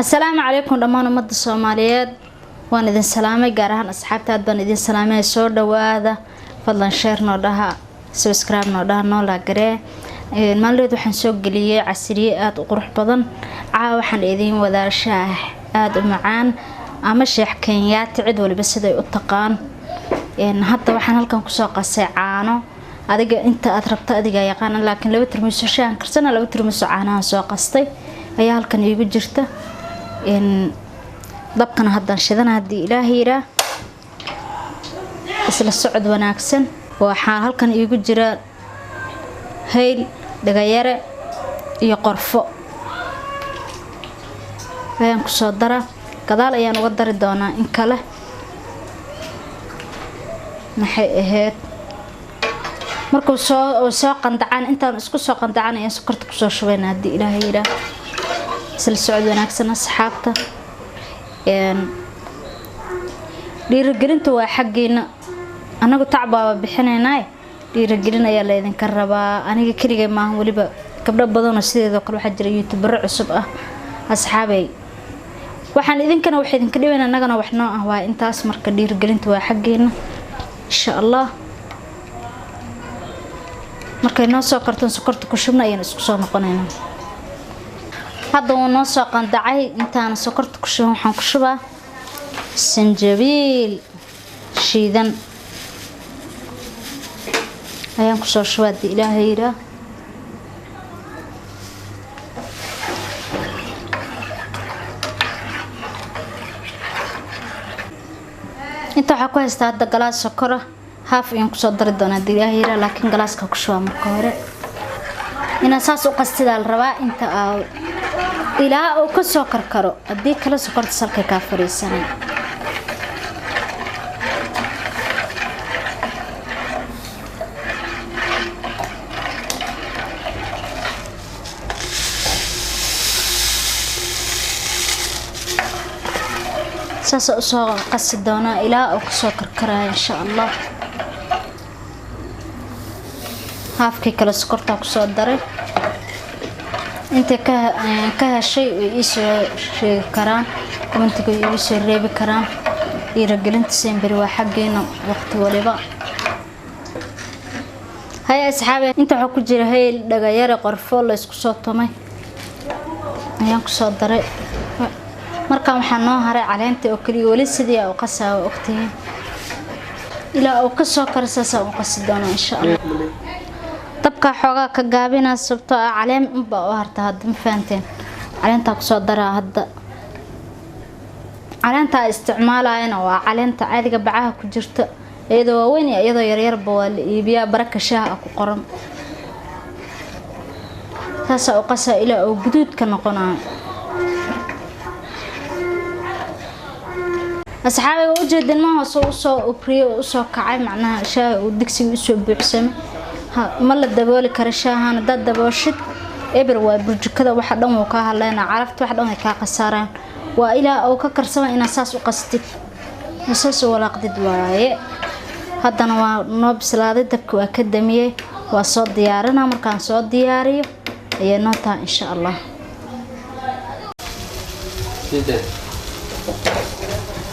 السلام عليكم دمان umada Soomaaliyeed waan idin salaamay gaar ahaan asxaabtaad baan idin salaamay soo dhawaada fadlan share noo dhaha subscribe noo dhaha noo la garee maalmeed waxaan soo galiyay casriye aad u qurux badan waxaan idin wadaa shaah aad u macaan ama sheekh Kenyaati cid waliba siday u taqaan hadda waxaan halkan ku soo qasay caano adiga inta aad rabto adiga yaqaan laakiin laba tirmiso shaah karsana laba tirmiso caanaha soo qastay ayaa halkan iigu jirta dabkan haddan shidana hadii Ilaahay yira isla socod wanaagsan waxa halkan iigu jira hayl dhagayare iyo qorfo ayaan ku soo dara gadaal ayaan uga dari doonaa in kale maxay ahayd markuu soo qandacaan intaan isku soo qandacaan ayaan sokorta ku soo shubayna hadii Ilaahay yira isla socod wanaagsan asxaabta dhiirigelintu waa xaqeena anagu tacbaaba bixinaynaa dhiirigelin ayaa la idin ka rabaa aniga kaliya ma waliba gabdho badan oo sideedo kale waxa jira youtuber cusub ah asxaabay waxaan idinkana wax idin ka dhibayna anagana wax noo ah waa intaas marka dhiirigelintu waa xaqeena insha Allah markay noo soo karton sokorta ku shubna ayaan isku soo noqonaynaa hadda uu noo soo qandacay intaan sokorta ku shubay waxaan ku shubaa sanjabiil shiidan ayaan ku soo shubaa Ilaahay yira inta waxa ku haystaa hadda galaas sokor half ayaan ku soo dari doonaa Ilaahay yira laakiin galaaska ku shubaa marka hore ina saas u qastida la rabaa inta ilaa uu ka soo karkaro hadii kala sokorta salka ka fariisanay saas u soo qasi doonaa ilaa uu ka soo karkarayo insha Allah halfkii kala sokorta ku soo daray inta ka heshay ay soo sheegi karaan commentiga ay soo reebi karaan dhiirigelinta sembir waa xaqeena waqti waliba hay asxaabe inta waxa ku jira hayl dhagayare qorfo la isku soo tumay ayaan ku soo daray marka waxaan noo haray caleenta oo kaliya wali sidii oo qasaa waqtiga ilaa oo ka soo karsasa oo qasi doona insha Allah dabka xoogaa ka gaabina sabto caleen inba oo harta hadda ma fahanteen caleenta ku soo dara hadda caleenta isticmaalayna waa caleenta caadiga bacaha ku jirta iyadoo weyn iyadoo yar yar baa la iibiyaa baraka shaah ku qoran taas oo qasa ilaa oo guduud ka noqonaa asxaabay u jeedin ma soo upriyo soo kacay macnaha shaah oo digsiga soo buuxsamay ma la dabooli karo shaahan dad dabooshid eber waa burjukada waxa dhan uu ka hadlayna carafta waxa dhan ay ka qasaaraan waa ilaa oo ka karsama in asaas u qastid asaas walaaqdid waaye haddana waa noo bislaaday dabka waa ka damiyay waa soo diyaarina markaan soo diyaariyo ayaa noo taa insha Allah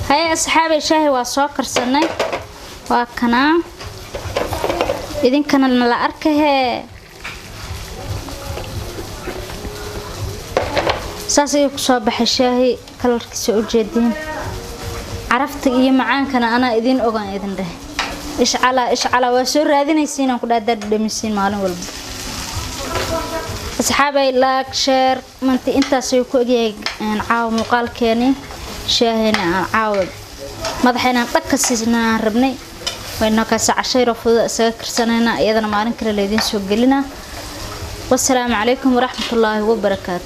hay asxaabay shaahi waa soo karsanay waa kana idinkana la arkay saasay ku soo baxay shaahi kalarkiisa u jeedin carafta iyo macaankana ana idin ogaan idin dhahay ishcala waa soo raadinaysiin ku dhaadad dhamisiin maalin walba asxaabay like share manti intaas ku ogyahay caaw muuqaalkeeni shaahina caaw madaxayna dhaka siisnaa rabnay وإنه كسعشير وفضل أساكر سنة أيضا مالين كلا ليدين سوق لنا والسلام عليكم ورحمة الله وبركاته.